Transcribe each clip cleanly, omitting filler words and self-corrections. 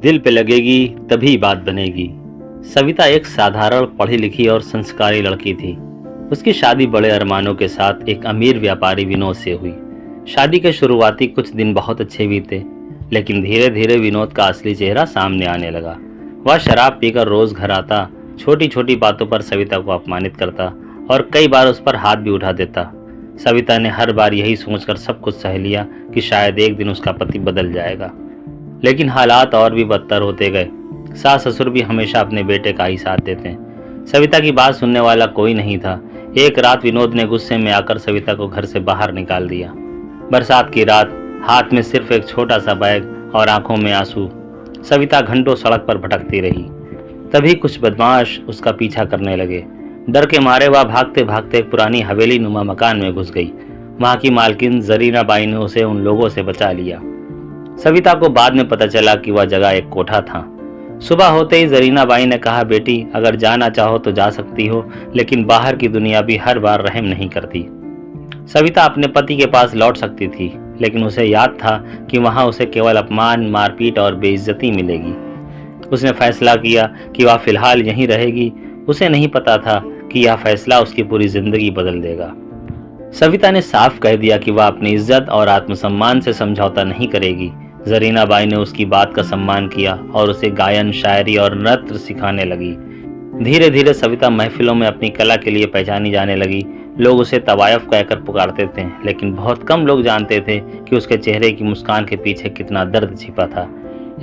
दिल पे लगेगी तभी बात बनेगी। सविता एक साधारण पढ़ी लिखी और संस्कारी लड़की थी। उसकी शादी बड़े अरमानों के साथ एक अमीर व्यापारी विनोद से हुई। शादी के शुरुआती कुछ दिन बहुत अच्छे बीते, लेकिन धीरे धीरे विनोद का असली चेहरा सामने आने लगा। वह शराब पीकर रोज घर आता, छोटी छोटी बातों पर सविता को अपमानित करता और कई बार उस पर हाथ भी उठा देता। सविता ने हर बार यही सोचकर सब कुछ सह लिया कि शायद एक दिन उसका पति बदल जाएगा, लेकिन हालात और भी बदतर होते गए। सास ससुर भी हमेशा अपने बेटे का ही साथ देते हैं। सविता की बात सुनने वाला कोई नहीं था। एक रात विनोद ने गुस्से में आकर सविता को घर से बाहर निकाल दिया। बरसात की रात, हाथ में सिर्फ एक छोटा सा बैग और आंखों में आंसू। सविता घंटों सड़क पर भटकती रही। तभी कुछ बदमाश उसका पीछा करने लगे। डर के मारे वह भागते भागते एक पुरानी हवेली नुमा मकान में घुस गई। वहां की मालकिन जरीना बाई ने उसे उन लोगों से बचा लिया। सविता को बाद में पता चला कि वह जगह एक कोठा था। सुबह होते ही जरीना बाई ने कहा, बेटी अगर जाना चाहो तो जा सकती हो, लेकिन बाहर की दुनिया भी हर बार रहम नहीं करती। सविता अपने पति के पास लौट सकती थी, लेकिन उसे याद था कि वहां उसे केवल अपमान, मारपीट और बेइज्जती मिलेगी। उसने फैसला किया कि वह फिलहाल यहीं रहेगी। उसे नहीं पता था कि यह फैसला उसकी पूरी जिंदगी बदल देगा। सविता ने साफ कह दिया कि वह अपनी इज्जत और आत्मसम्मान से समझौता नहीं करेगी। जरीना बाई ने उसकी बात का सम्मान किया और उसे गायन, शायरी और नृत्य सिखाने लगी। धीरे धीरे सविता महफिलों में अपनी कला के लिए पहचानी जाने लगी। लोग उसे तवायफ कहकर पुकारते थे, लेकिन बहुत कम लोग जानते थे कि उसके चेहरे की मुस्कान के पीछे कितना दर्द छिपा था।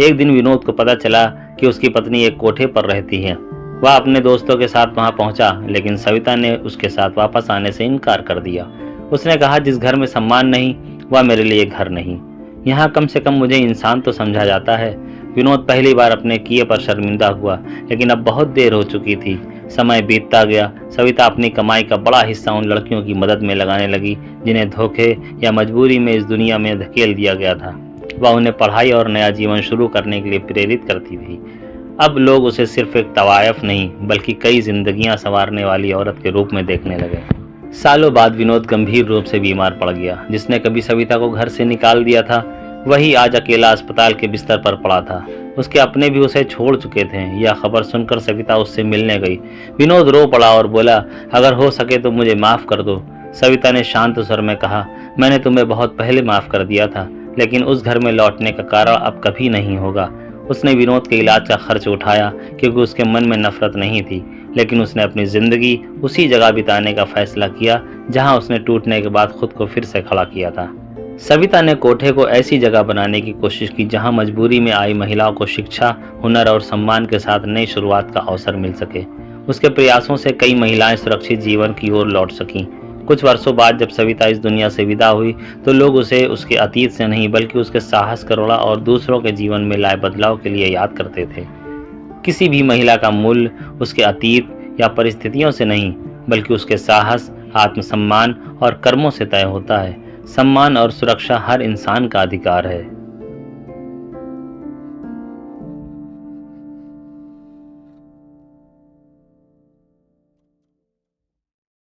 एक दिन विनोद को पता चला कि उसकी पत्नी एक कोठे पर रहती है। वह अपने दोस्तों के साथ वहां पहुंचा, लेकिन सविता ने उसके साथ वापस आने से इनकार कर दिया। उसने कहा, जिस घर में सम्मान नहीं वह मेरे लिए घर नहीं। यहाँ कम से कम मुझे इंसान तो समझा जाता है। विनोद पहली बार अपने किए पर शर्मिंदा हुआ, लेकिन अब बहुत देर हो चुकी थी। समय बीतता गया। सविता अपनी कमाई का बड़ा हिस्सा उन लड़कियों की मदद में लगाने लगी जिन्हें धोखे या मजबूरी में इस दुनिया में धकेल दिया गया था। वह उन्हें पढ़ाई और नया जीवन शुरू करने के लिए प्रेरित करती थी। अब लोग उसे सिर्फ एक तवायफ नहीं, बल्कि कई जिंदगियां संवारने वाली औरत के रूप में देखने लगे। सालों बाद विनोद गंभीर रूप से बीमार पड़ गया। जिसने कभी सविता को घर से निकाल दिया था, वही आज अकेला अस्पताल के बिस्तर पर पड़ा था। उसके अपने भी उसे छोड़ चुके थे। यह खबर सुनकर सविता उससे मिलने गई। विनोद रो पड़ा और बोला, अगर हो सके तो मुझे माफ कर दो। सविता ने शांत स्वर में कहा, मैंने तुम्हें बहुत पहले माफ कर दिया था, लेकिन उस घर में लौटने का कारण अब कभी नहीं होगा। उसने विनोद के इलाज का खर्च उठाया, क्योंकि उसके मन में नफरत नहीं थी, लेकिन उसने अपनी जिंदगी उसी जगह बिताने का फैसला किया जहां उसने टूटने के बाद खुद को फिर से खड़ा किया था। सविता ने कोठे को ऐसी जगह बनाने की कोशिश की जहां मजबूरी में आई महिलाओं को शिक्षा, हुनर और सम्मान के साथ नई शुरुआत का अवसर मिल सके। उसके प्रयासों से कई महिलाएं सुरक्षित जीवन की ओर लौट सकीं। कुछ वर्षों बाद जब सविता इस दुनिया से विदा हुई, तो लोग उसे उसके अतीत से नहीं, बल्कि उसके साहस, करुणा और दूसरों के जीवन में लाए बदलाव के लिए याद करते थे। किसी भी महिला का मूल्य उसके अतीत या परिस्थितियों से नहीं, बल्कि उसके साहस, आत्मसम्मान और कर्मों से तय होता है। सम्मान और सुरक्षा हर इंसान का अधिकार है।